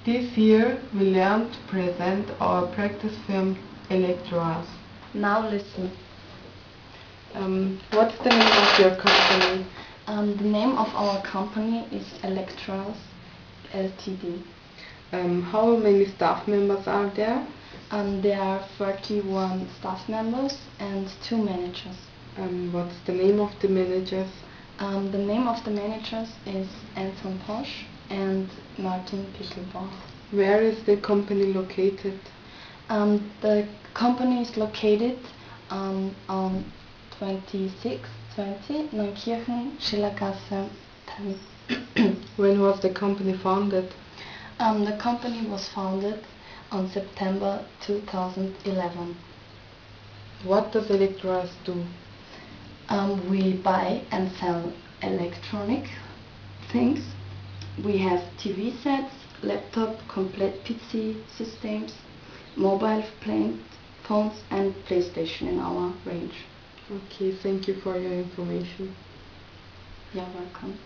This year we learned to present our practice film Electroas. Now listen. What's the name of your company? The name of our company is Electroas Ltd. How many staff members are there? There are 31 staff members and 2 managers. What's the name of the managers? The name of the managers is Anton Posch and Martin Pickelbach. Where is the company located? The company is located on 2620 Neukirchen, Schillergasse 10. When was the company founded? The company was founded on September 2011. What does Electroas do? We buy and sell electronic things. We have TV sets, laptop, complete PC systems, mobile phones and PlayStation in our range. Okay, thank you for your information. You're welcome.